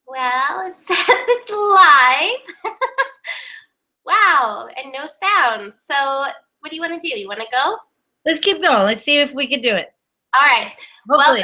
Well, it says it's live. Wow, and no sound. So what do you want to do? You want to go? Let's keep going. Let's see if we can do it. All right. Hopefully.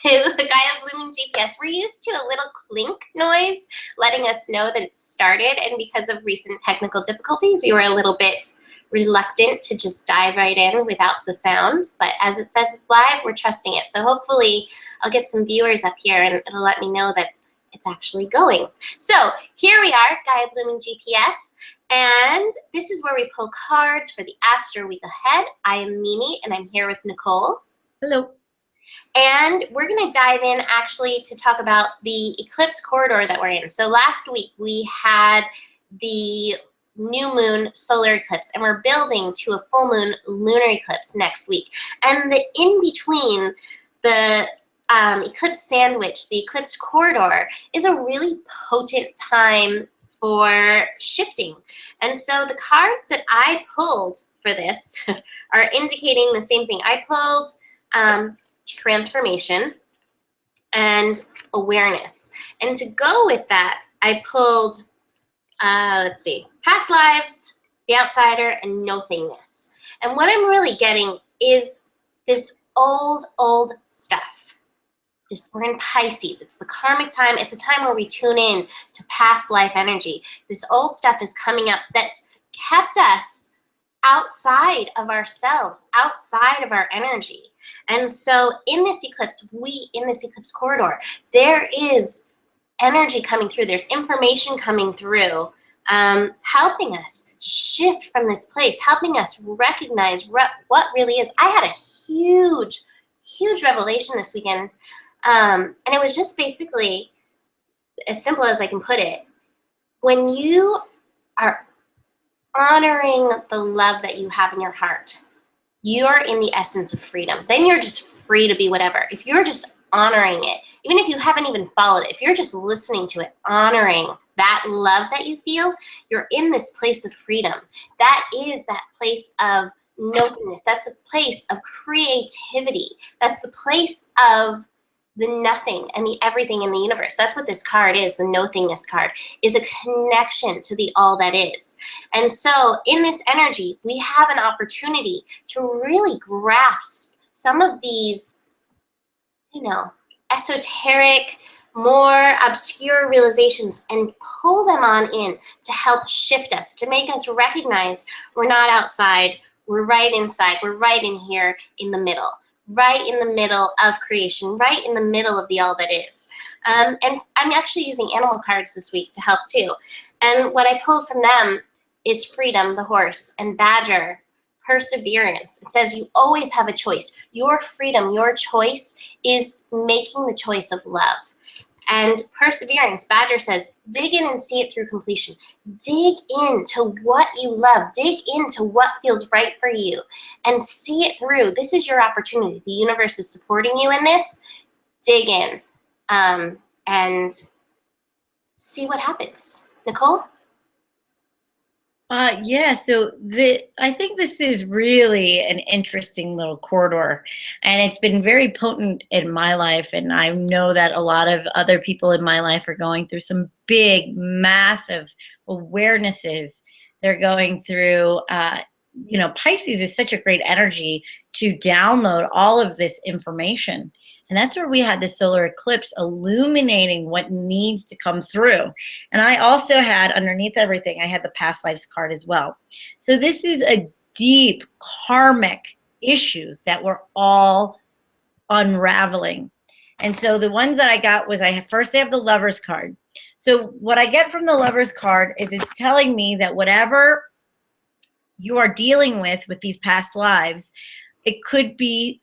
Welcome to the Gaia Blooming GPS. We're used to a little clink noise letting us know that it's started, and because of recent technical difficulties, we were a little bit reluctant to just dive right in without the sound. But as it says it's live, we're trusting it. So hopefully I'll get some viewers up here and it'll let me know that it's actually going. So here we are, Gaia Blooming GPS. And this is where we pull cards for the Astro Week ahead. I am Mimi, and I'm here with Nicole. Hello. And we're going to dive in actually to talk about the eclipse corridor that we're in. So last week we had the new moon solar eclipse, and we're building to a full moon lunar eclipse next week. And the in between the eclipse sandwich, the eclipse corridor, is a really potent time for shifting. And so the cards that I pulled for this are indicating the same thing. I pulled transformation and awareness. And to go with that, I pulled, let's see, past lives, the outsider, and nothingness. And what I'm really getting is this old stuff. We're in Pisces. It's the karmic time. It's a time where we tune in to past life energy. This old stuff is coming up that's kept us outside of ourselves, outside of our energy. And so in this eclipse, in this eclipse corridor, there is energy coming through. There's information coming through, helping us shift from this place, helping us recognize what really is. I had a huge revelation this weekend. And it was just basically as simple as I can put it. When you are honoring the love that you have in your heart, you're in the essence of freedom. Then you're just free to be whatever. If you're just honoring it, even if you haven't even followed it, if you're just listening to it, honoring that love that you feel, you're in this place of freedom. That is that place of nothingness. That's the place of creativity. That's the place of the nothing and the everything in the universe. That's what this card is. The nothingness card is a connection to the all that is. And so in this energy, we have an opportunity to really grasp some of these, esoteric, more obscure realizations and pull them on in to help shift us, to make us recognize we're not outside, we're right inside, we're right in here in the middle. Right in the middle of creation, right in the middle of the all that is. And I'm actually using animal cards this week to help too. And what I pulled from them is freedom, the horse, and badger, perseverance. It says you always have a choice. Your freedom, your choice is making the choice of love. And perseverance, badger says, dig in and see it through completion. Dig into what you love. Dig into what feels right for you and see it through. This is your opportunity. The universe is supporting you in this. Dig in and see what happens. Nicole? Yeah, so I think this is really an interesting little corridor, and it's been very potent in my life, and I know that a lot of other people in my life are going through some big, massive awarenesses. They're going through, Pisces is such a great energy to download all of this information. And that's where we had the solar eclipse illuminating what needs to come through. And I also had, underneath everything, I had the past lives card as well. So this is a deep karmic issue that we're all unraveling. And so the ones that I got was, first I have the Lover's card. So what I get from the Lover's card is it's telling me that whatever you are dealing with these past lives, it could be,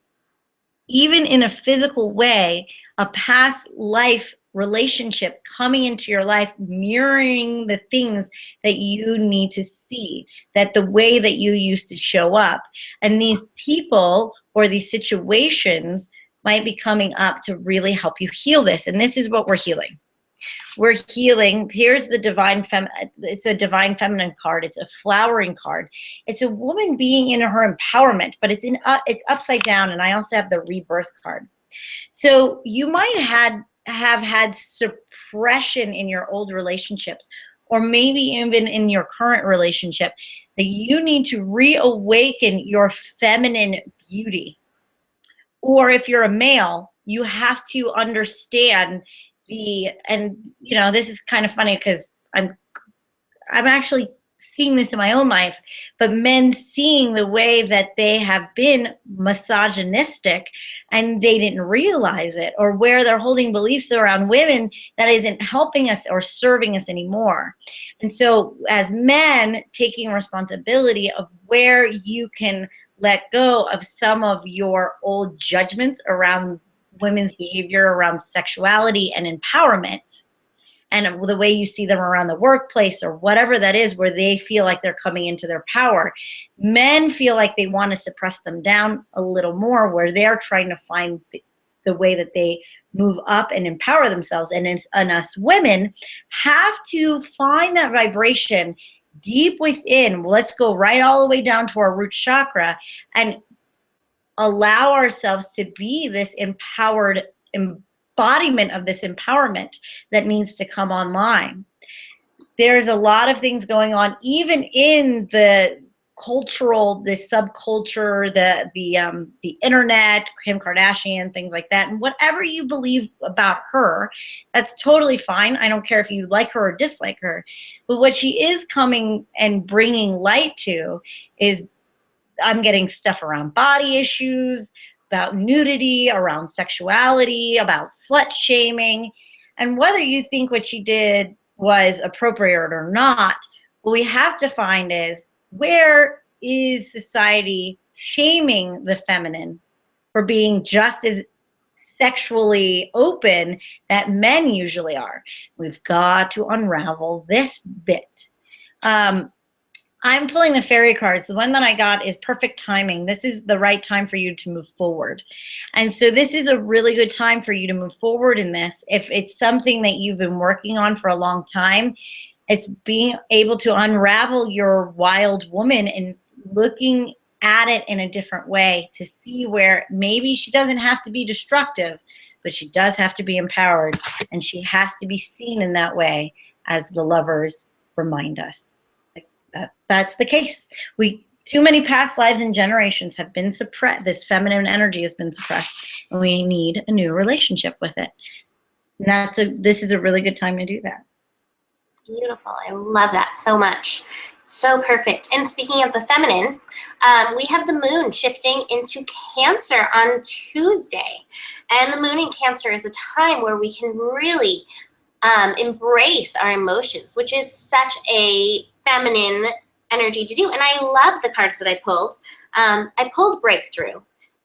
even in a physical way, a past life relationship coming into your life, mirroring the things that you need to see, that the way that you used to show up. And these people or these situations might be coming up to really help you heal this. And this is what we're healing. We're healing. Here's the divine it's a divine feminine card. It's a flowering card. It's a woman being in her empowerment, but it's upside down. And I also have the rebirth card. So you might have had have had suppression in your old relationships, or maybe even in your current relationship, that you need to reawaken your feminine beauty. Or if you're a male, you have to understand and this is kind of funny because I'm actually seeing this in my own life, but men seeing the way that they have been misogynistic and they didn't realize it, or where they're holding beliefs around women that isn't helping us or serving us anymore. And so as men, taking responsibility of where you can let go of some of your old judgments around women's behavior, around sexuality and empowerment, and the way you see them around the workplace or whatever that is, where they feel like they're coming into their power. Men feel like they want to suppress them down a little more, where they're trying to find the way that they move up and empower themselves. And us women have to find that vibration deep within. Let's go right all the way down to our root chakra and allow ourselves to be this empowered embodiment of this empowerment that needs to come online. There's a lot of things going on, even in the cultural, the subculture, the internet, Kim Kardashian, things like that. And whatever you believe about her, that's totally fine. I don't care if you like her or dislike her. But what she is coming and bringing light to is, I'm getting stuff around body issues, about nudity, around sexuality, about slut shaming. And whether you think what she did was appropriate or not, what we have to find is, where is society shaming the feminine for being just as sexually open that men usually are? We've got to unravel this bit. I'm pulling the fairy cards. The one that I got is perfect timing. This is the right time for you to move forward. And so this is a really good time for you to move forward in this. If it's something that you've been working on for a long time, it's being able to unravel your wild woman and looking at it in a different way to see where maybe she doesn't have to be destructive, but she does have to be empowered, and she has to be seen in that way, as the lovers remind us. That's the case. Too many past lives and generations have been suppressed. This feminine energy has been suppressed, and we need a new relationship with it. And this is a really good time to do that. Beautiful. I love that so much. So perfect. And speaking of the feminine, we have the moon shifting into Cancer on Tuesday. And the moon in Cancer is a time where we can really embrace our emotions, which is such a feminine energy to do. And I love the cards that I pulled. I pulled breakthrough,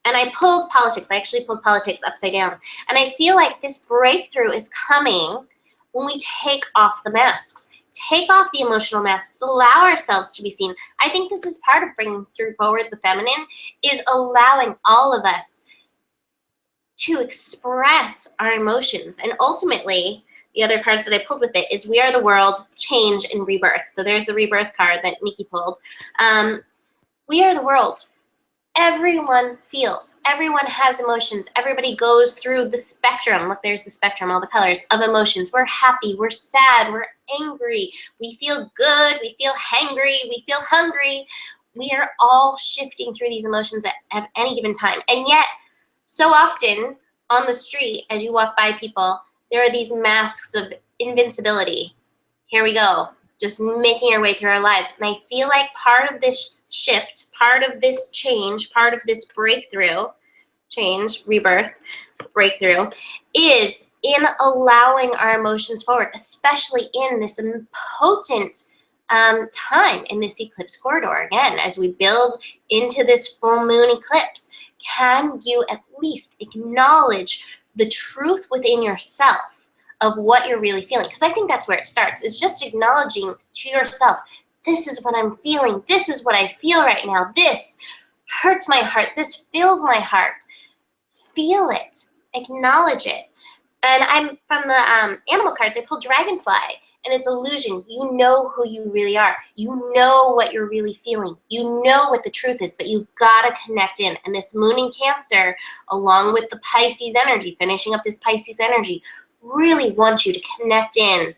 and I pulled politics. I actually pulled politics upside down. And I feel like this breakthrough is coming when we take off the masks, take off the emotional masks, allow ourselves to be seen. I think this is part of bringing through forward the feminine, is allowing all of us to express our emotions. And ultimately, the other cards that I pulled with it is We Are the World, Change, and Rebirth. So there's the rebirth card that Nikki pulled. We are the world. Everyone feels. Everyone has emotions. Everybody goes through the spectrum. Look, there's the spectrum, all the colors of emotions. We're happy. We're sad. We're angry. We feel good. We feel hangry. We feel hungry. We are all shifting through these emotions at any given time. And yet, so often on the street, as you walk by people, there are these masks of invincibility. Here we go, just making our way through our lives. And I feel like part of this shift, part of this change, part of this breakthrough, change, rebirth, breakthrough, is in allowing our emotions forward, especially in this potent time in this eclipse corridor. Again, as we build into this full moon eclipse, can you at least acknowledge the truth within yourself of what you're really feeling? Because I think that's where it starts, is just acknowledging to yourself, this is what I'm feeling. This is what I feel right now. This hurts my heart. This fills my heart. Feel it. Acknowledge it. And I'm from the animal cards, I pulled Dragonfly, and it's illusion. You know who you really are. You know what you're really feeling. You know what the truth is, but you've got to connect in. And this moon in Cancer, along with the Pisces energy, finishing up this Pisces energy, really want you to connect in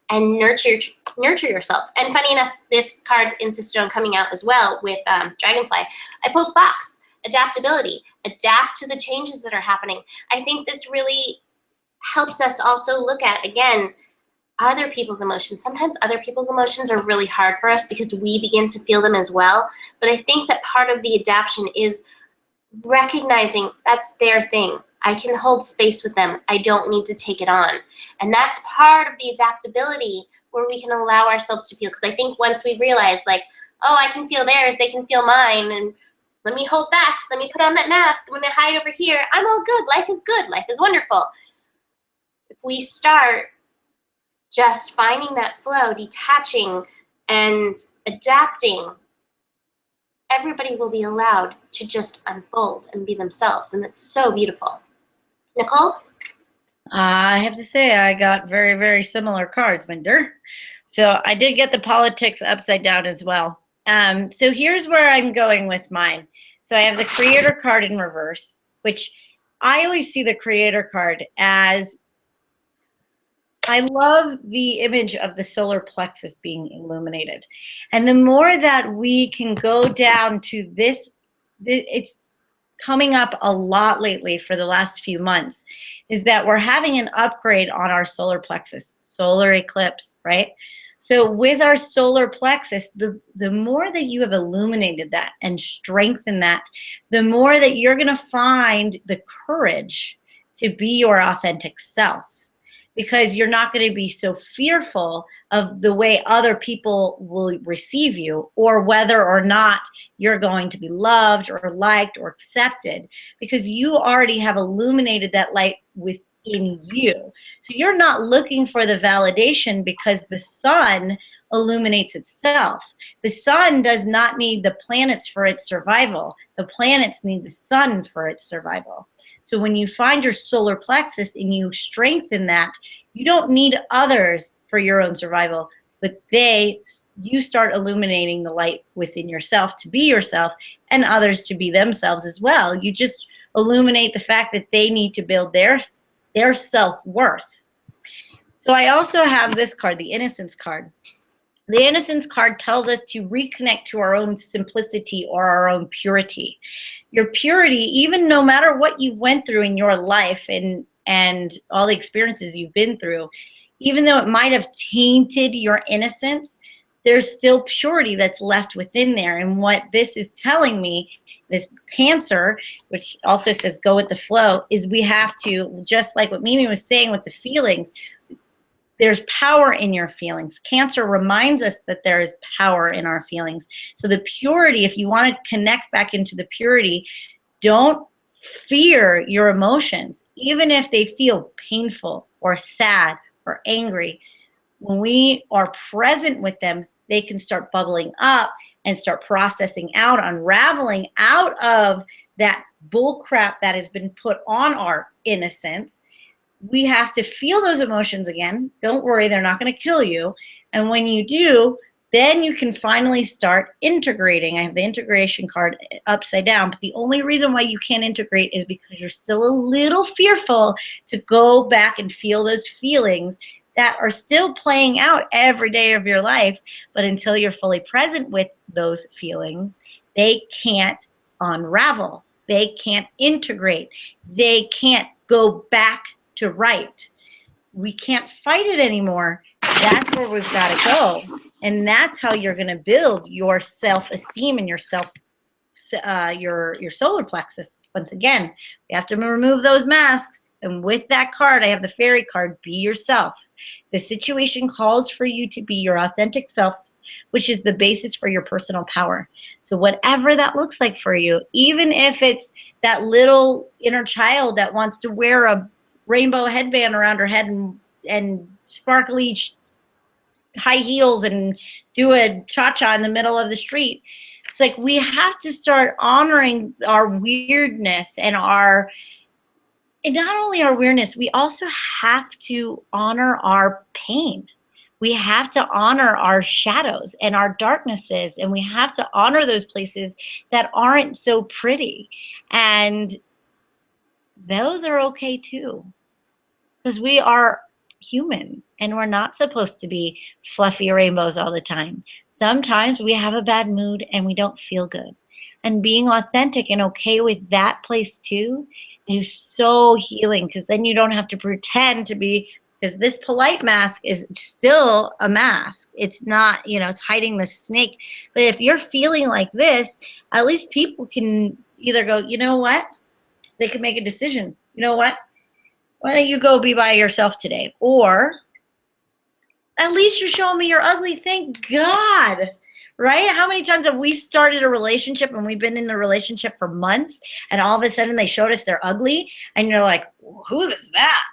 and nurture yourself. And funny enough, this card insisted on coming out as well with Dragonfly. I pulled Fox, adaptability, adapt to the changes that are happening. I think this really helps us also look at, again, other people's emotions. Sometimes other people's emotions are really hard for us because we begin to feel them as well. But I think that part of the adaptation is recognizing that's their thing. I can hold space with them. I don't need to take it on. And that's part of the adaptability where we can allow ourselves to feel. Because I think once we realize, like, oh, I can feel theirs, they can feel mine, and let me hold back, let me put on that mask, I'm gonna hide over here, I'm all good, life is good, life is wonderful. If we start just finding that flow, detaching and adapting, everybody will be allowed to just unfold and be themselves. And it's so beautiful. Nicole? I have to say I got very, very similar cards, Minder. So I did get the politics upside down as well. So here's where I'm going with mine. So I have the creator card in reverse, which I always see the creator card as, I love the image of the solar plexus being illuminated. And the more that we can go down to this, it's coming up a lot lately for the last few months, is that we're having an upgrade on our solar plexus, solar eclipse, right? So with our solar plexus, the more that you have illuminated that and strengthened that, the more that you're going to find the courage to be your authentic self, because you're not going to be so fearful of the way other people will receive you, or whether or not you're going to be loved or liked or accepted, because you already have illuminated that light within you. So you're not looking for the validation, because the sun illuminates itself. The sun does not need the planets for its survival. The planets need the sun for its survival. So when you find your solar plexus and you strengthen that, you don't need others for your own survival, but you start illuminating the light within yourself to be yourself, and others to be themselves as well. You just illuminate the fact that they need to build their self-worth. So I also have this card, the Innocence card. The Innocence card tells us to reconnect to our own simplicity or our own purity. Your purity, even no matter what you went through in your life and all the experiences you've been through, even though it might have tainted your innocence, there's still purity that's left within there. And what this is telling me, this Cancer, which also says go with the flow, is we have to, just like what Mimi was saying with the feelings, there's power in your feelings. Cancer reminds us that there is power in our feelings. So the purity, if you want to connect back into the purity, don't fear your emotions, even if they feel painful or sad or angry. When we are present with them, they can start bubbling up and start processing out, unraveling out of that bull crap that has been put on our innocence. We have to feel those emotions again. Don't worry, they're not going to kill you. And when you do, then you can finally start integrating. I have the integration card upside down, but the only reason why you can't integrate is because you're still a little fearful to go back and feel those feelings that are still playing out every day of your life. But until you're fully present with those feelings, they can't unravel. They can't integrate. They can't go back to right. We can't fight it anymore. That's where we've got to go. And that's how you're going to build your self-esteem and your your solar plexus. Once again, we have to remove those masks. And with that card, I have the fairy card, be yourself. The situation calls for you to be your authentic self, which is the basis for your personal power. So whatever that looks like for you, even if it's that little inner child that wants to wear a rainbow headband around her head and sparkly high heels and do a cha-cha in the middle of the street. It's like we have to start honoring our weirdness and not only our weirdness, we also have to honor our pain. We have to honor our shadows and our darknesses, and we have to honor those places that aren't so pretty. And those are okay too. because we are human and we're not supposed to be fluffy rainbows all the time. Sometimes we have a bad mood and we don't feel good. And being authentic and okay with that place too is so healing, because then you don't have to pretend to be, because this polite mask is still a mask. It's not, it's hiding the snake. But if you're feeling like this, at least people can either go, you know what? They can make a decision. You know what? Why don't you go be by yourself today? Or at least you're showing me you're ugly. Thank God. Right? How many times have we started a relationship and we've been in a relationship for months and all of a sudden they showed us they're ugly and you're like, who is that?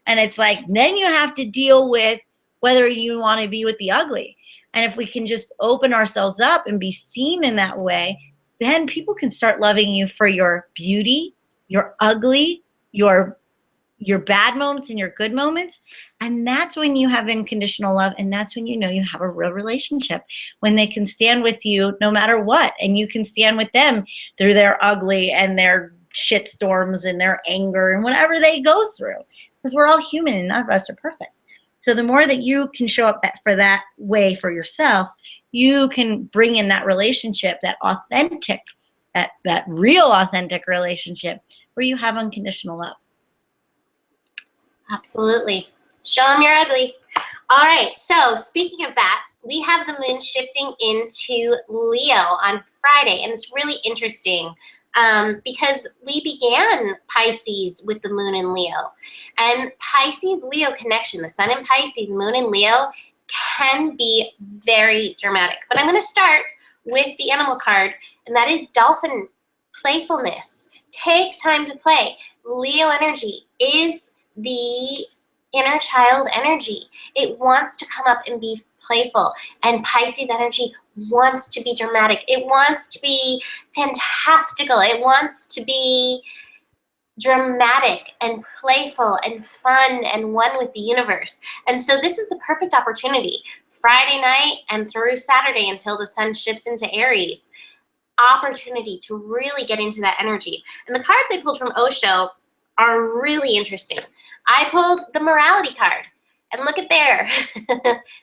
And it's like, then you have to deal with whether you want to be with the ugly. And if we can just open ourselves up and be seen in that way, then people can start loving you for your beauty, your ugly, your bad moments and your good moments. And that's when you have unconditional love. And that's when you know you have a real relationship, when they can stand with you no matter what. And you can stand with them through their ugly and their shit storms and their anger and whatever they go through. Because we're all human and none of us are perfect. So the more that you can show up that way for yourself, you can bring in that relationship, that authentic, that real authentic relationship where you have unconditional love. Absolutely. Show them you're ugly. All right, so speaking of that, we have the moon shifting into Leo on Friday, and it's really interesting because we began Pisces with the moon in Leo. And Pisces-Leo connection, the sun in Pisces, moon in Leo, can be very dramatic. But I'm going to start with the animal card, and that is dolphin playfulness. Take time to play. Leo energy is the inner child energy. It wants to come up and be playful. And Pisces energy wants to be dramatic. It wants to be fantastical. It wants to be dramatic and playful and fun and one with the universe. And so this is the perfect opportunity. Friday night and through Saturday until the sun shifts into Aries, opportunity to really get into that energy. And the cards I pulled from Osho are really interesting. I pulled the morality card, and look at there.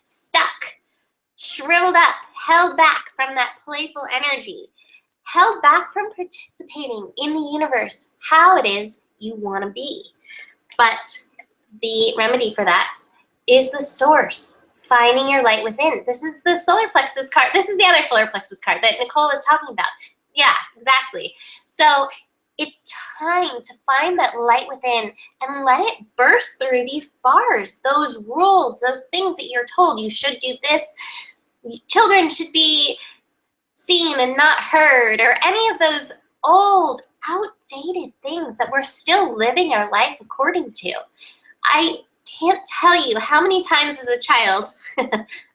Stuck, shriveled up, held back from that playful energy, held back from participating in the universe, how it is you want to be. But the remedy for that is the source, finding your light within. This is the solar plexus card. This is the other solar plexus card that Nicole was talking about. Yeah, exactly. So it's time to find that light within and let it burst through these bars, those rules, those things that you're told you should do this. Children should be seen and not heard, or any of those old, outdated things that we're still living our life according to. I can't tell you how many times as a child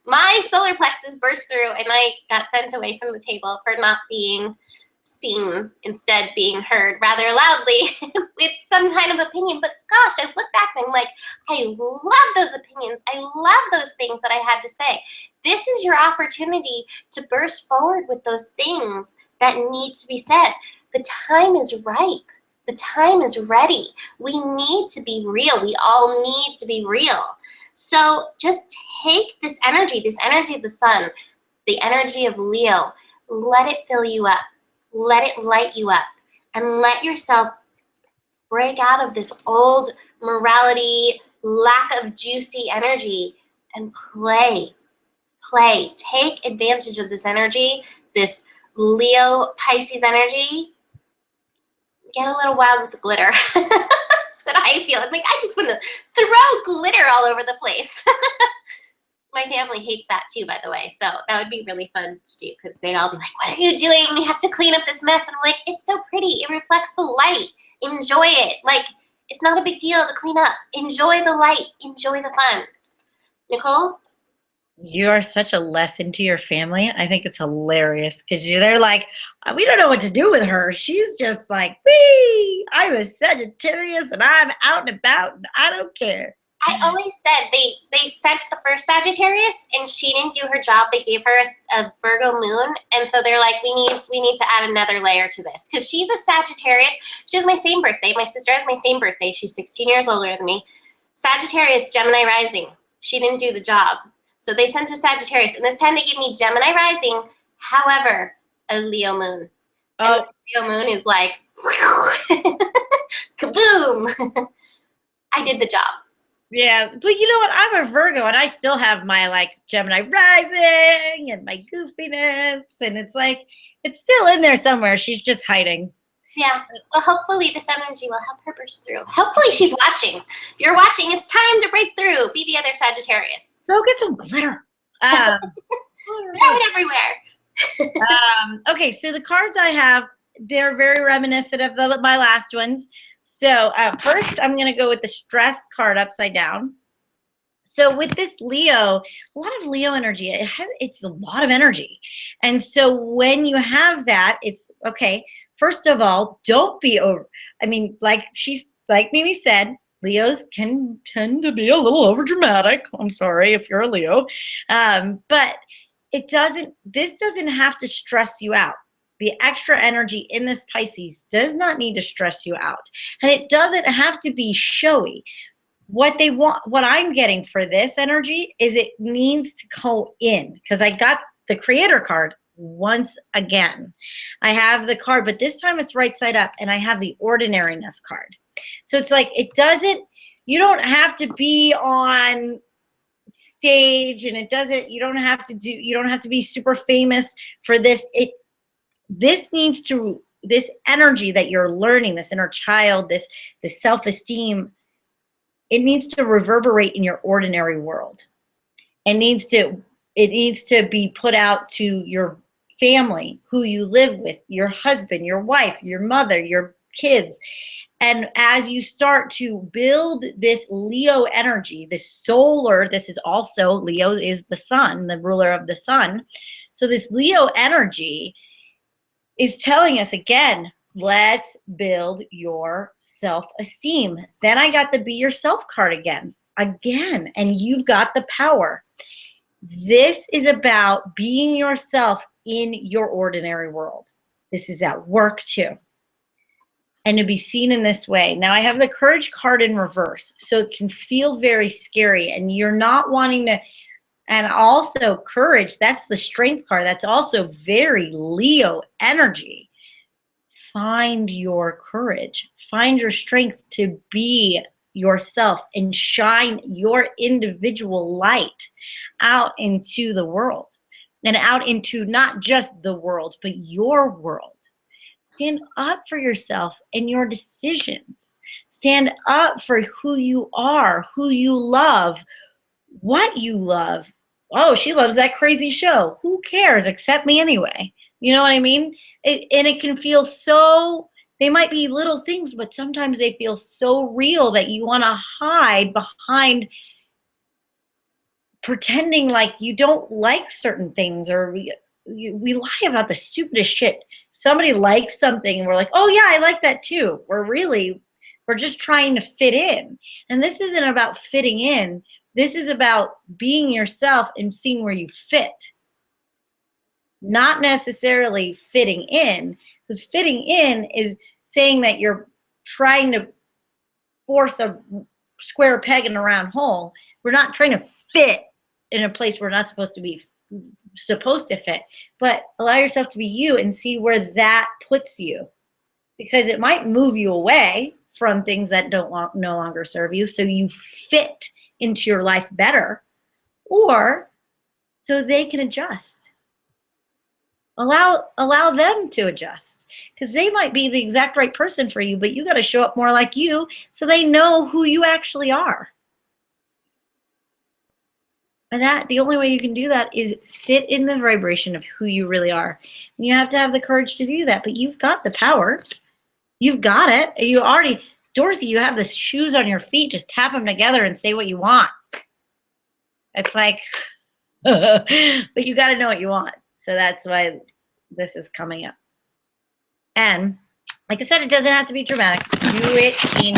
my solar plexus burst through and I got sent away from the table for not being seen, instead being heard rather loudly with some kind of opinion. But gosh, I look back and I'm like, I love those opinions. I love those things that I had to say. This is your opportunity to burst forward with those things that need to be said. The time is ripe. The time is ready. We need to be real. We all need to be real. So just take this energy of the sun, the energy of Leo, let it fill you up. Let it light you up, and let yourself break out of this old morality, lack of juicy energy, and play. Play. Take advantage of this energy, this Leo Pisces energy. Get a little wild with the glitter. That's what I feel. I'm like, I just want to throw glitter all over the place. My family hates that too, by the way, so that would be really fun to do, because they'd all be like, what are you doing? We have to clean up this mess. And I'm like, it's so pretty. It reflects the light. Enjoy it. Like, it's not a big deal to clean up. Enjoy the light. Enjoy the fun. Nicole? You are such a lesson to your family. I think it's hilarious because they're like, we don't know what to do with her. She's just like, wee, I'm a Sagittarius and I'm out and about and I don't care. I always said they sent the first Sagittarius and she didn't do her job. They gave her a Virgo moon, and so they're like, we need to add another layer to this, because she's a Sagittarius. She has my same birthday. My sister has my same birthday. She's 16 years older than me. Sagittarius, Gemini rising. She didn't do the job. So they sent to Sagittarius, and this time they gave me Gemini rising, however, a Leo moon. And the Leo moon is like, kaboom! I did the job. Yeah, but you know what? I'm a Virgo, and I still have my like Gemini rising and my goofiness, and it's like it's still in there somewhere. She's just hiding. Yeah. Well, hopefully this energy will help her burst through. Hopefully she's watching. If you're watching, it's time to break through. Be the other Sagittarius. Go get some glitter. Throw it everywhere. Okay, so the cards I have, they're very reminiscent of my last ones. So first, I'm going to go with the stress card upside down. So with this Leo, a lot of Leo energy, it's a lot of energy. And so when you have that, it's, okay, first of all, don't be over. I mean, like Mimi said, Leos can tend to be a little over dramatic. I'm sorry if you're a Leo. But this doesn't have to stress you out. The extra energy in this Pisces does not need to stress you out. And it doesn't have to be showy. What I'm getting for this energy is it needs to go in, because I got the Creator card once again. I have the card, but this time it's right side up, and I have the Ordinariness card. So it's like, you don't have to be on stage, and you don't have to be super famous for this. This energy that you're learning, this inner child, this self-esteem, it needs to reverberate in your ordinary world. It needs to be put out to your family, who you live with, your husband, your wife, your mother, your kids. And as you start to build this Leo energy, this solar, this is also, Leo is the sun, the ruler of the sun. So this Leo energy is telling us again, let's build your self-esteem. Then I got the Be Yourself card again, and you've got the power. This is about being yourself in your ordinary world. This is at work too. And to be seen in this way. Now I have the Courage card in reverse, so it can feel very scary, and you're not wanting to. And also Courage, that's the Strength card. That's also very Leo energy. Find your courage. Find your strength to be yourself and shine your individual light out into the world, and out into not just the world, but your world. Stand up for yourself and your decisions. Stand up for who you are, who you love, what you love. Oh, she loves that crazy show. Who cares except me anyway? You know what I mean? And it can feel so, they might be little things, but sometimes they feel so real that you want to hide behind pretending like you don't like certain things, or we lie about the stupidest shit. Somebody likes something and we're like, oh yeah, I like that too. We're just trying to fit in. And this isn't about fitting in. This is about being yourself and seeing where you fit. Not necessarily fitting in, because fitting in is saying that you're trying to force a square peg in a round hole. We're not trying to fit in a place we're not supposed to fit, but allow yourself to be you and see where that puts you, because it might move you away from things that no longer serve you, so you fit into your life better, or so they can adjust. Allow them to adjust, because they might be the exact right person for you, but you got to show up more like you so they know who you actually are. And the only way you can do that is sit in the vibration of who you really are. And you have to have the courage to do that, but you've got the power. You've got it. Dorothy, you have the shoes on your feet. Just tap them together and say what you want. It's like, but you got to know what you want. So that's why this is coming up. And like I said, it doesn't have to be dramatic. Do it in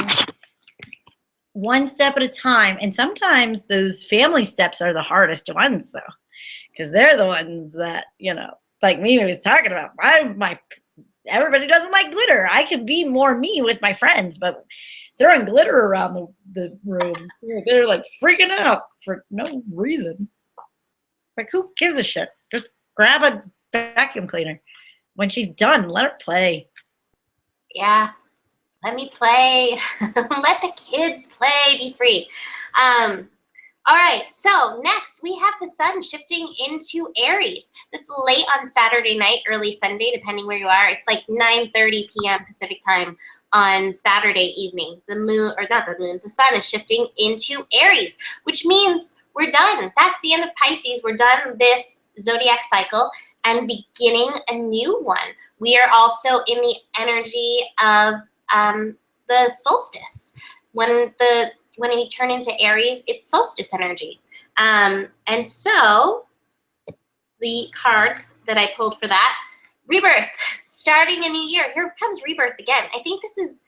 one step at a time. And sometimes those family steps are the hardest ones, though, because they're the ones that, like Mimi was talking about. My everybody doesn't like glitter. I can be more me with my friends, but throwing glitter around the room, they're like freaking out for no reason. It's like, who gives a shit? Just grab a vacuum cleaner. When she's done, let her play. Yeah, let me play. Let the kids play, be free. All right, so next we have the sun shifting into Aries. That's late on Saturday night, early Sunday, depending where you are. It's like 9:30 p.m. Pacific time on Saturday evening. The moon, or not the moon, the sun is shifting into Aries, which means we're done. That's the end of Pisces. We're done this zodiac cycle and beginning a new one. We are also in the energy of the solstice. When you turn into Aries, it's solstice energy. And so the cards that I pulled for that, rebirth, starting a new year. Here comes rebirth again. I think this is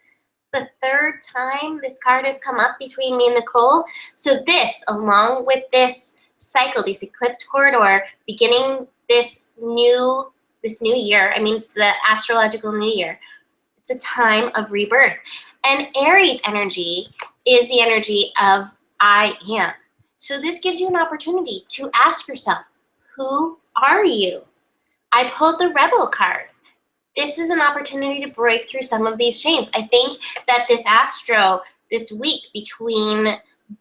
the third time this card has come up between me and Nicole. So this, along with this cycle, this eclipse corridor, beginning this new year, I mean, it's the astrological new year. It's a time of rebirth. And Aries energy is the energy of I am. So this gives you an opportunity to ask yourself, who are you? I pulled the Rebel card. This is an opportunity to break through some of these chains. I think that this week between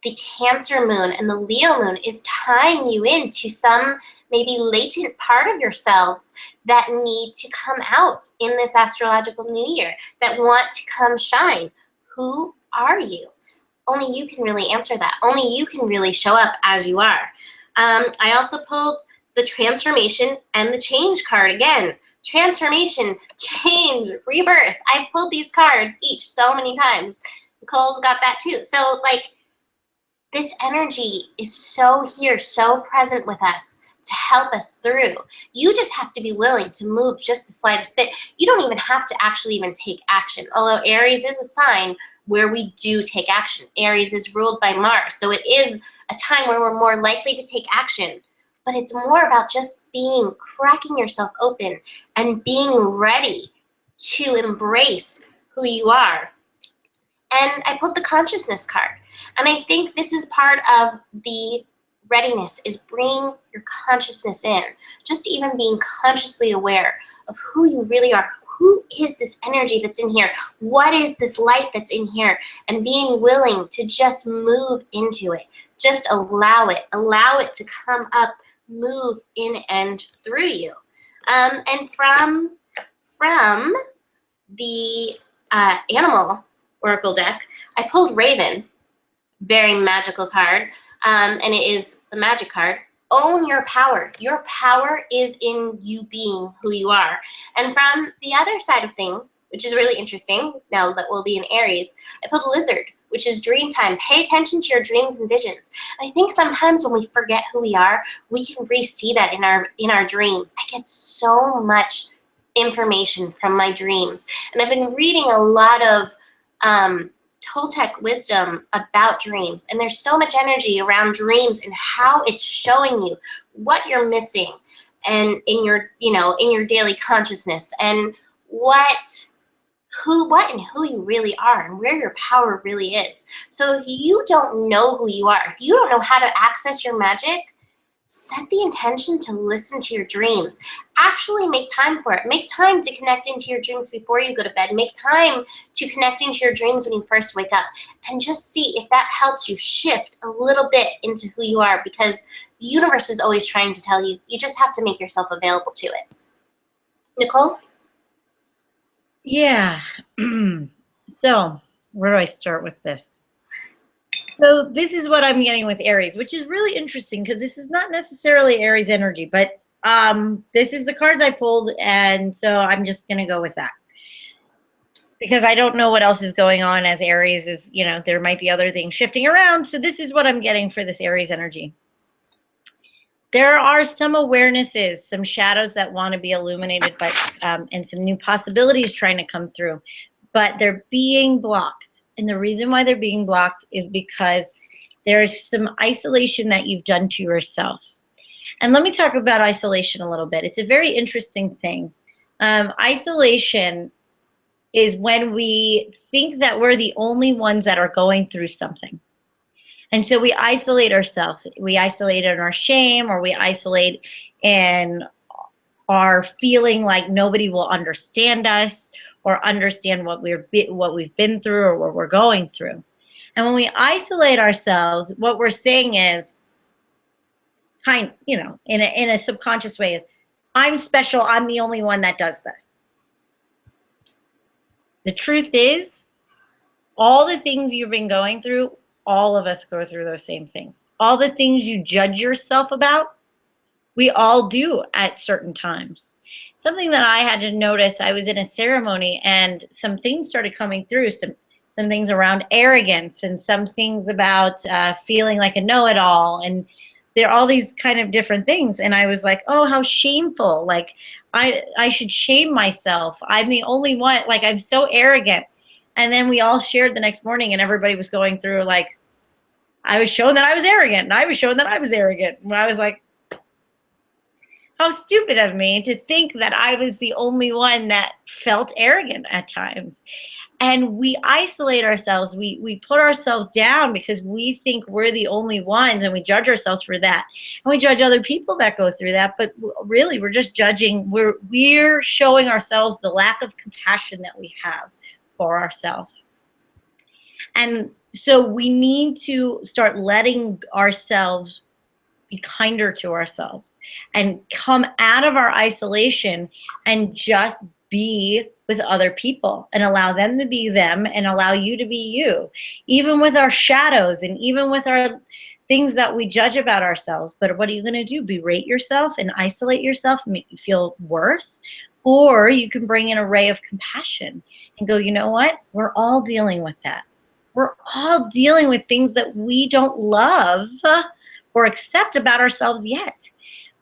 the Cancer moon and the Leo moon is tying you into some maybe latent part of yourselves that need to come out in this astrological new year, that want to come shine. Who are you? Only you can really answer that. Only you can really show up as you are. I also pulled the transformation and the change card again. Transformation, change, rebirth. I've pulled these cards each so many times. Nicole's got that too. So like, this energy is so here, so present with us to help us through. You just have to be willing to move just the slightest bit. You don't even have to actually even take action. Although Aries is a sign where we do take action. Aries is ruled by Mars, so it is a time where we're more likely to take action. But it's more about just cracking yourself open and being ready to embrace who you are. And I put the consciousness card. And I think this is part of the readiness, is bring your consciousness in. Just even being consciously aware of who you really are. Who is this energy that's in here? What is this light that's in here? And being willing to just move into it. Just allow it. Allow it to come up, move in and through you. And from the animal oracle deck, I pulled Raven, very magical card, and it is the magic card. Own your power. Your power is in you being who you are. And from the other side of things, which is really interesting, now that we'll be in Aries, I pulled Lizard, which is dream time. Pay attention to your dreams and visions. And I think sometimes when we forget who we are, we can re-see that in our dreams. I get so much information from my dreams. And I've been reading a lot of Toltec wisdom about dreams, and there's so much energy around dreams and how it's showing you what you're missing and in your daily consciousness, and who you really are and where your power really is. So if you don't know who you are, if you don't know how to access your magic, set the intention to listen to your dreams. Actually make time for it. Make time to connect into your dreams before you go to bed. Make time to connect into your dreams when you first wake up. And just see if that helps you shift a little bit into who you are, because the universe is always trying to tell you. You just have to make yourself available to it. Nicole? Yeah. So where do I start with this? So this is what I'm getting with Aries, which is really interesting because this is not necessarily Aries energy, but this is the cards I pulled, and so I'm just going to go with that. Because I don't know what else is going on, as Aries is, there might be other things shifting around. So this is what I'm getting for this Aries energy. There are some awarenesses, some shadows that want to be illuminated, but and some new possibilities trying to come through, but they're being blocked. And the reason why they're being blocked is because there's some isolation that you've done to yourself. And let me talk about isolation a little bit. It's a very interesting thing. Isolation is when we think that we're the only ones that are going through something. And so we isolate ourselves. We isolate in our shame, or we isolate in our feeling like nobody will understand us or understand what we've been through or what we're going through. And when we isolate ourselves, what we're saying is in a subconscious way is, I'm special. I'm the only one that does this. The truth is, all the things you've been going through, all of us go through those same things. All the things you judge yourself about, we all do at certain times. Something that I had to notice, I was in a ceremony and some things started coming through, some things around arrogance and some things about feeling like a know-it-all, and there are all these kind of different things. And I was like, oh, how shameful. Like, I should shame myself. I'm the only one. Like, I'm so arrogant. And then we all shared the next morning and everybody was going through, like, I was shown that I was arrogant and I was shown that I was arrogant. And I was like, how stupid of me to think that I was the only one that felt arrogant at times. And we isolate ourselves. We put ourselves down because we think we're the only ones, and we judge ourselves for that. And we judge other people that go through that, but really we're just judging. We're showing ourselves the lack of compassion that we have for ourselves. And so we need to start letting ourselves be kinder to ourselves and come out of our isolation and just be with other people and allow them to be them and allow you to be you, even with our shadows and even with our things that we judge about ourselves. But what are you going to do? Berate yourself and isolate yourself and make you feel worse? Or you can bring in a ray of compassion and go, you know what? We're all dealing with that. We're all dealing with things that we don't love or accept about ourselves yet.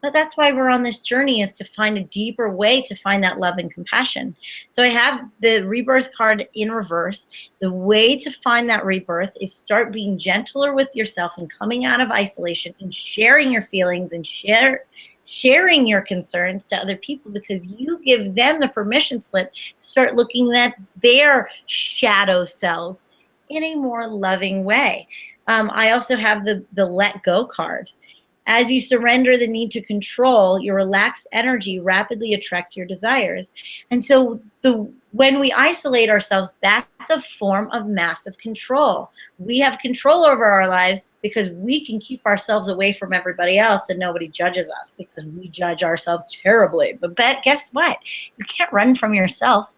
But that's why we're on this journey, is to find a deeper way to find that love and compassion. So I have the rebirth card in reverse. The way to find that rebirth is start being gentler with yourself and coming out of isolation and sharing your feelings and sharing your concerns to other people, because you give them the permission slip to start looking at their shadow selves in a more loving way. I also have the let go card. As you surrender the need to control, your relaxed energy rapidly attracts your desires. And so when we isolate ourselves, that's a form of massive control. We have control over our lives because we can keep ourselves away from everybody else and nobody judges us, because we judge ourselves terribly. But guess what? You can't run from yourself.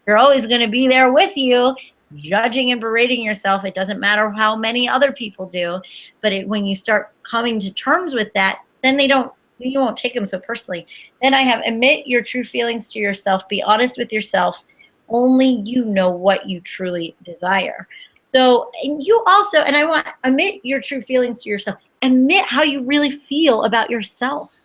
You're always going to be there with you, judging and berating yourself. It doesn't matter how many other people do, but when you start coming to terms with that, then you won't take them so personally. Then I have admit your true feelings to yourself. Be honest with yourself. Only you know what you truly desire. So, and you also, and I want, admit your true feelings to yourself. Admit how you really feel about yourself.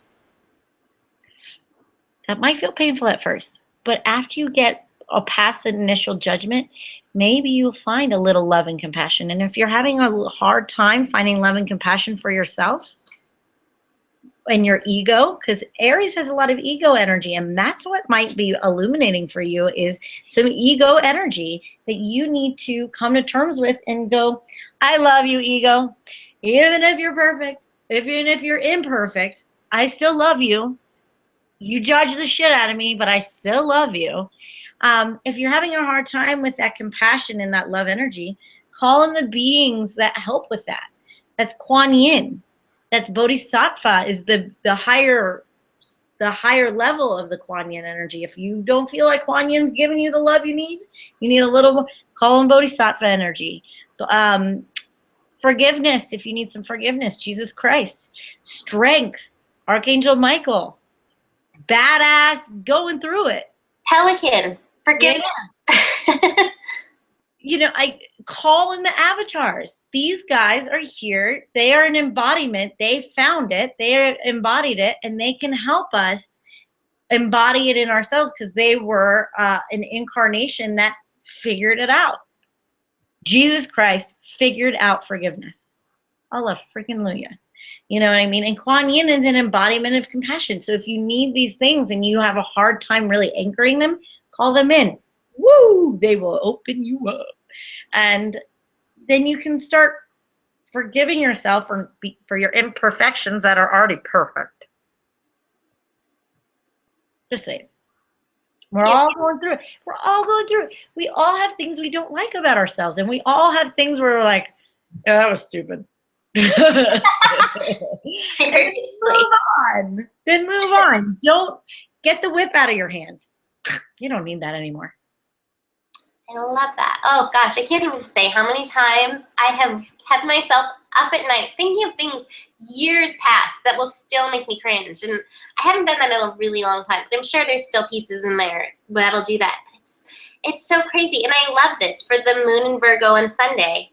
That might feel painful at first, but after you get past the initial judgment, maybe you'll find a little love and compassion. And if you're having a hard time finding love and compassion for yourself and your ego, because Aries has a lot of ego energy, and that's what might be illuminating for you, is some ego energy that you need to come to terms with and go, I love you, ego. Even if you're perfect, even if you're imperfect, I still love you. You judge the shit out of me, but I still love you. If you're having a hard time with that compassion and that love energy, call in the beings that help with that. That's Kuan Yin. That's Bodhisattva, is the higher level of the Kuan Yin energy. If you don't feel like Kuan Yin's giving you the love you need a little, call in Bodhisattva energy. Forgiveness, if you need some forgiveness, Jesus Christ. Strength, Archangel Michael. Badass, going through it. Pelican, forgiveness. Yeah. I call in the avatars. These guys are here. They are an embodiment. They found it. They embodied it, and they can help us embody it in ourselves, because they were an incarnation that figured it out. Jesus Christ figured out forgiveness. Allah freaking Luya. You know what I mean? And Kuan Yin is an embodiment of compassion. So if you need these things and you have a hard time really anchoring them, call them in. Woo! They will open you up. And then you can start forgiving yourself for your imperfections that are already perfect. Just saying. We're all going through it. We're all going through it. We all have things we don't like about ourselves. And we all have things where we're like, yeah, that was stupid. Then move on. Then move on. Don't get the whip out of your hand. You don't need that anymore. I love that. Oh gosh, I can't even say how many times I have kept myself up at night thinking of things years past that will still make me cringe. And I haven't done that in a really long time, but I'm sure there's still pieces in there that'll do that. It's so crazy. And I love this for the moon in Virgo on Sunday.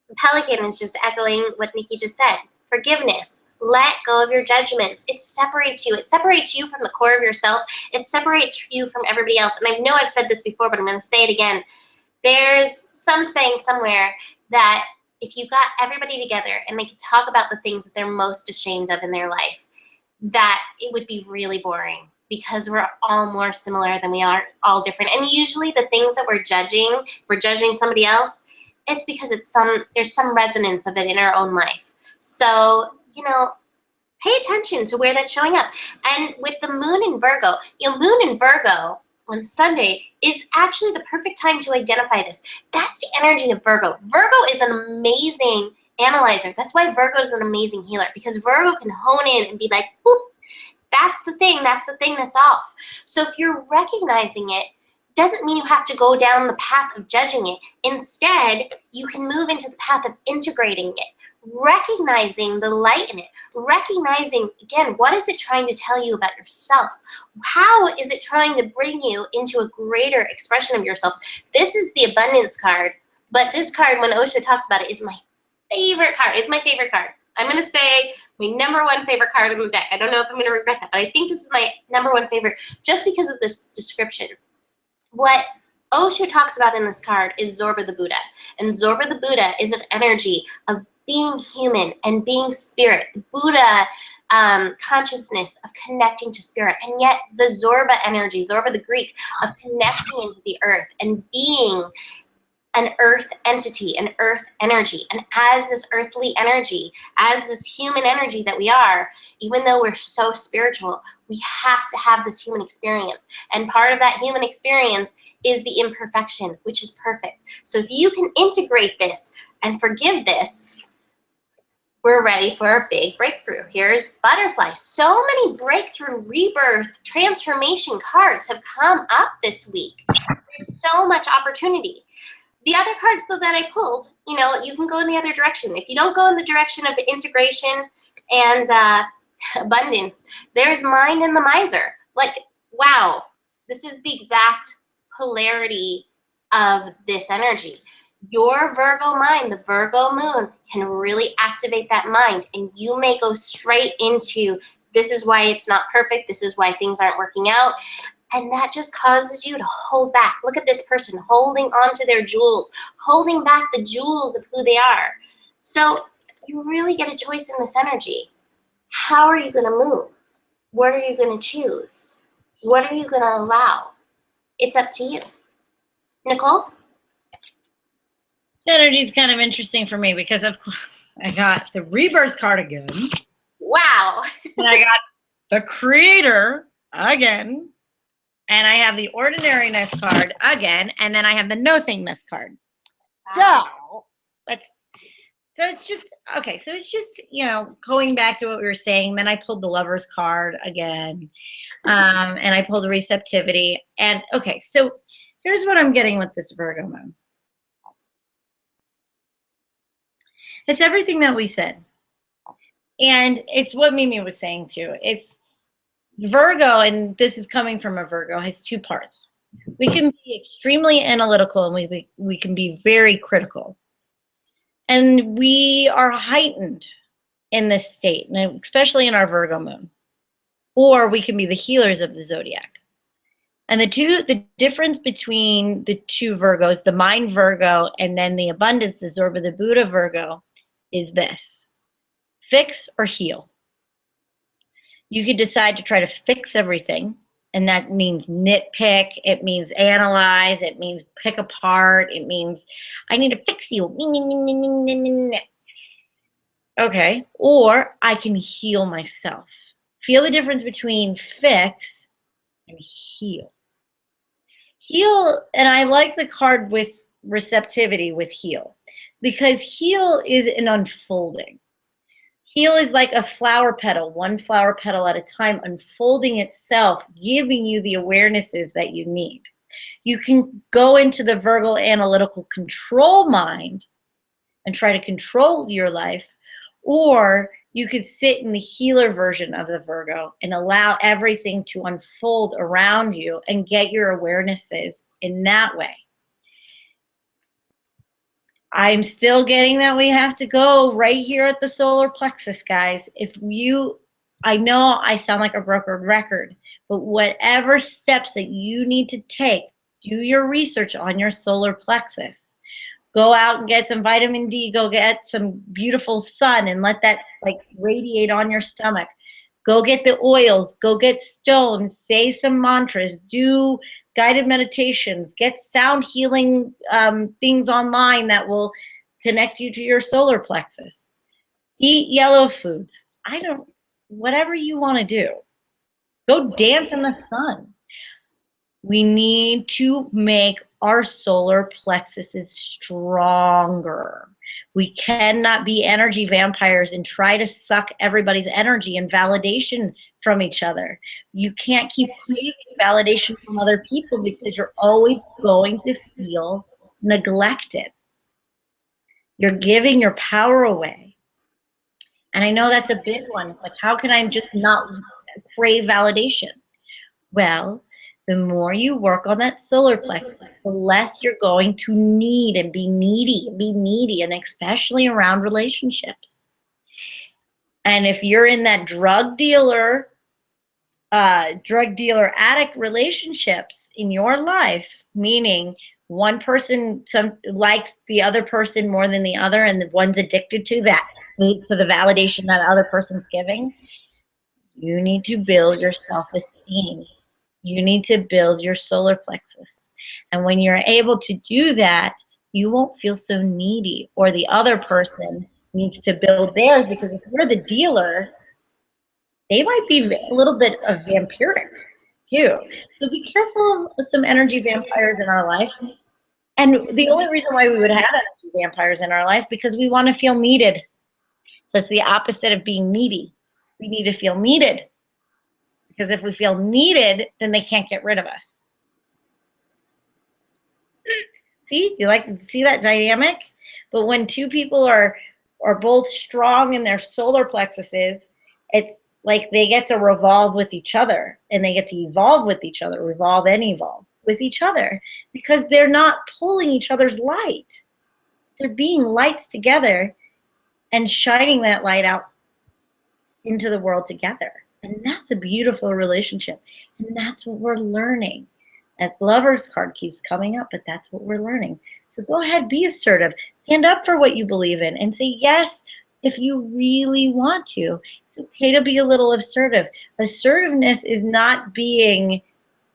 The Pelican is just echoing what Nikki just said. Forgiveness. Let go of your judgments. It separates you. It separates you from the core of yourself. It separates you from everybody else. And I know I've said this before, but I'm going to say it again. There's some saying somewhere that if you got everybody together and they could talk about the things that they're most ashamed of in their life, that it would be really boring because we're all more similar than we are all different. And usually the things that we're judging somebody else, it's because there's some resonance of it in our own life. So, pay attention to where that's showing up. And with the moon in Virgo, moon in Virgo on Sunday is actually the perfect time to identify this. That's the energy of Virgo. Virgo is an amazing analyzer. That's why Virgo is an amazing healer, because Virgo can hone in and be like, boop, that's the thing that's off. So if you're recognizing it, doesn't mean you have to go down the path of judging it. Instead, you can move into the path of integrating it, recognizing the light in it, recognizing, again, what is it trying to tell you about yourself? How is it trying to bring you into a greater expression of yourself? This is the abundance card, but this card, when Osho talks about it, is my favorite card. It's my favorite card. I'm going to say my number one favorite card in the deck. I don't know if I'm going to regret that, but I think this is my number one favorite just because of this description. What Osho talks about in this card is Zorba the Buddha. And Zorba the Buddha is an energy of being human and being spirit. The Buddha consciousness of connecting to spirit. And yet the Zorba energy, Zorba the Greek, of connecting into the earth and being an earth entity, an earth energy. And as this earthly energy, as this human energy that we are, even though we're so spiritual, we have to have this human experience. And part of that human experience is the imperfection, which is perfect. So if you can integrate this and forgive this, we're ready for a big breakthrough. Here's Butterfly. So many breakthrough, rebirth, transformation cards have come up this week. There's so much opportunity. The other cards, though, that I pulled, you can go in the other direction. If you don't go in the direction of integration and abundance, there's Mind and the Miser. Like, wow, this is the exact polarity of this energy. Your Virgo mind, the Virgo moon, can really activate that mind, and you may go straight into, this is why it's not perfect, this is why things aren't working out. And that just causes you to hold back. Look at this person holding on to their jewels, holding back the jewels of who they are. So you really get a choice in this energy. How are you going to move? What are you going to choose? What are you going to allow? It's up to you. Nicole? This energy is kind of interesting for me because, of course, I got the Rebirth card again. Wow. And I got the Creator again. And I have the Ordinariness card again, and then I have the Nothingness card. So it's just, okay, so it's just, going back to what we were saying. Then I pulled the Lover's card again, and I pulled the Receptivity. And, okay, so here's what I'm getting with this Virgo moon. It's everything that we said. And it's what Mimi was saying, too. It's Virgo, and this is coming from a Virgo, has two parts. We can be extremely analytical, and we can be very critical. And we are heightened in this state, and especially in our Virgo moon. Or we can be the healers of the zodiac. And the difference between the two Virgos, the mind Virgo and then the abundance, the Zorba the Buddha Virgo, is this. Fix or heal. You could decide to try to fix everything, and that means nitpick, it means analyze, it means pick apart, it means I need to fix you. Okay, or I can heal myself. Feel the difference between fix and heal. Heal, and I like the card with receptivity with heal, because heal is an unfolding. Heal is like a flower petal, one flower petal at a time, unfolding itself, giving you the awarenesses that you need. You can go into the Virgo analytical control mind and try to control your life, or you could sit in the healer version of the Virgo and allow everything to unfold around you and get your awarenesses in that way. I'm still getting that we have to go right here at the solar plexus, guys. I know I sound like a broken record, but whatever steps that you need to take, do your research on your solar plexus. Go out and get some vitamin D, go get some beautiful sun and let that like radiate on your stomach. Go get the oils, go get stones, say some mantras, do guided meditations, get sound healing things online that will connect you to your solar plexus. Eat yellow foods. Whatever you want to do. Go dance in the sun. We need to make our solar plexuses stronger. We cannot be energy vampires and try to suck everybody's energy and validation from each other. You can't keep craving validation from other people because you're always going to feel neglected. You're giving your power away. And I know that's a big one. It's like, how can I just not crave validation? Well, the more you work on that solar plexus, the less you're going to need and be needy, and especially around relationships. And if you're in that drug dealer addict relationships in your life, meaning one person likes the other person more than the other, and the one's addicted to that, to the validation that the other person's giving, you need to build your self-esteem. You need to build your solar plexus. And when you're able to do that, you won't feel so needy, or the other person needs to build theirs, because if you're the dealer, they might be a little bit of vampiric too. So be careful of some energy vampires in our life. And the only reason why we would have energy vampires in our life, because we want to feel needed. So it's the opposite of being needy. We need to feel needed. Because if we feel needed, then they can't get rid of us. See that dynamic? But when two people are both strong in their solar plexuses, it's like they get to revolve with each other, and they get to evolve with each other, revolve and evolve with each other, because they're not pulling each other's light. They're being lights together and shining that light out into the world together. And that's a beautiful relationship. And that's what we're learning. That Lover's card keeps coming up, but that's what we're learning. So go ahead, be assertive. Stand up for what you believe in and say yes if you really want to. It's okay to be a little assertive. Assertiveness is not being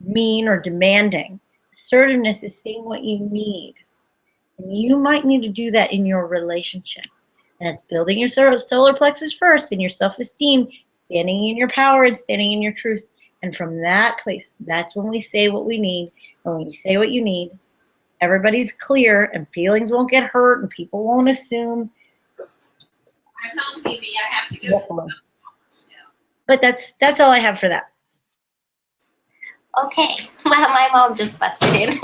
mean or demanding. Assertiveness is saying what you need. And you might need to do that in your relationship. And it's building your solar plexus first, and your self-esteem, standing in your power and standing in your truth. And from that place, that's when we say what we need. And when you say what you need, everybody's clear, and feelings won't get hurt, and people won't assume. I'm home, baby. I have to go. But that's all I have for that. Okay. My mom just busted in.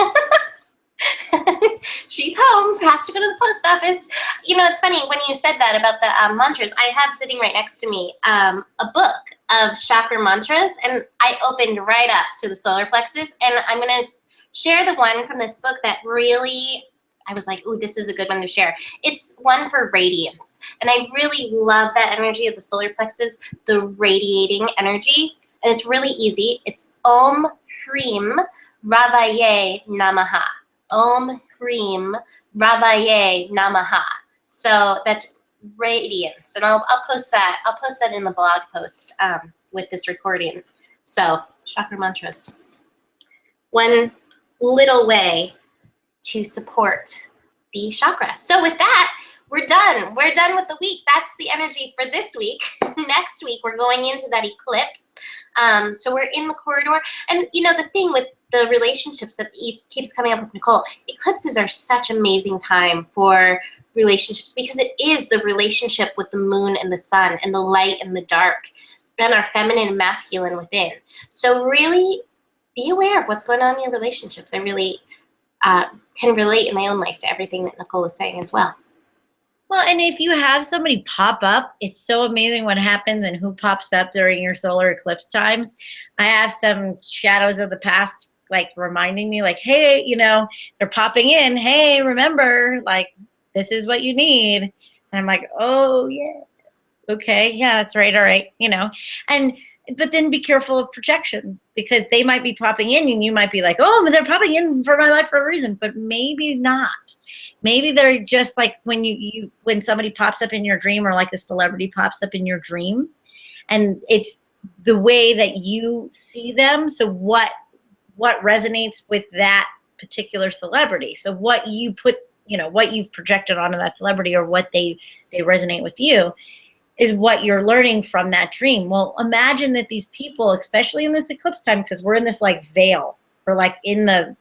She's home, has to go to the post office. You know, it's funny when you said that about the mantras. I have sitting right next to me a book of chakra mantras, and I opened right up to the solar plexus, and I'm going to share the one from this book that really, I was like, ooh, this is a good one to share. It's one for radiance, and I really love that energy of the solar plexus, the radiating energy, and it's really easy. It's Om Hrim Ravaye Namaha. Om Hrim Ravaye Namaha. So that's radiance. And I'll post that. I'll post that in the blog post with this recording. So chakra mantras. One little way to support the chakra. So with that, we're done. We're done with the week. That's the energy for this week. Next week, we're going into that eclipse. So we're in the corridor. And you know, the thing with the relationships that keeps coming up with Nicole, eclipses are such amazing time for relationships because it is the relationship with the moon and the sun and the light and the dark and our feminine and masculine within. So really be aware of what's going on in your relationships. I really can relate in my own life to everything that Nicole was saying as well. Well, and if you have somebody pop up, it's so amazing what happens and who pops up during your solar eclipse times. I have some shadows of the past, like reminding me like, hey, you know, they're popping in. Hey, remember, like, this is what you need. And I'm like, oh, yeah. Okay, yeah, that's right. All right. You know, but then be careful of projections because they might be popping in and you might be like, oh, but they're popping in for my life for a reason, but maybe not. Maybe they're just like when when somebody pops up in your dream or like a celebrity pops up in your dream and it's the way that you see them. So what resonates with that particular celebrity? So what you put, you know, what you've projected onto that celebrity or what they resonate with you is what you're learning from that dream. Well, imagine that these people, especially in this eclipse time, because we're in this like veil, or like in the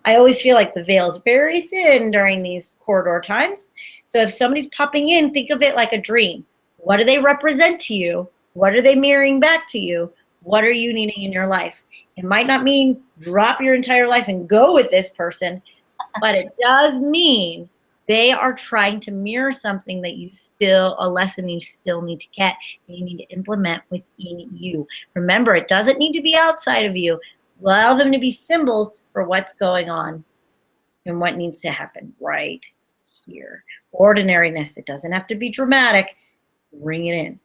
I always feel like the veil is very thin during these corridor times. So if somebody's popping in, think of it like a dream. What do they represent to you? What are they mirroring back to you? What are you needing in your life? It might not mean drop your entire life and go with this person, but it does mean they are trying to mirror something that a lesson you still need to get and you need to implement within you. Remember, it doesn't need to be outside of you. Allow them to be symbols for what's going on and what needs to happen right here. Ordinariness, it doesn't have to be dramatic. Bring it in.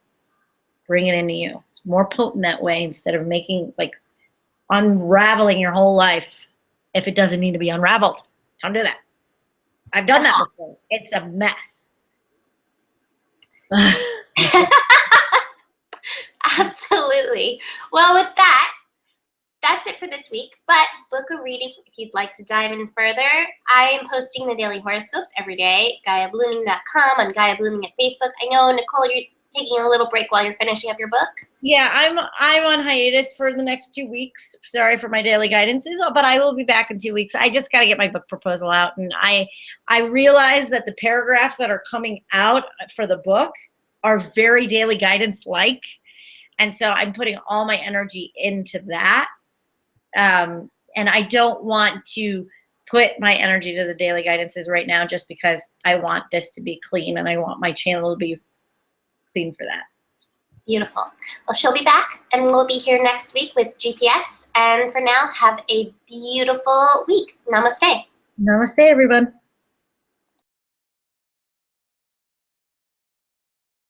Bring it into you. It's more potent that way instead of unraveling your whole life if it doesn't need to be unraveled. Don't do that. I've done that before. It's a mess. Absolutely. Well, with that, that's it for this week, but book a reading if you'd like to dive in further. I am posting the daily horoscopes every day, GaiaBlooming.com, on Gaia Blooming at Facebook. I know, Nicole, you're taking a little break while you're finishing up your book. Yeah, I'm on hiatus for the next 2 weeks. Sorry for my daily guidances, but I will be back in 2 weeks. I just got to get my book proposal out, and I realize that the paragraphs that are coming out for the book are very daily guidance-like, and so I'm putting all my energy into that. And I don't want to put my energy to the daily guidances right now just because I want this to be clean and I want my channel to be clean for that. Beautiful. Well, she'll be back and we'll be here next week with GPS. And for now, have a beautiful week. Namaste. Namaste, everyone.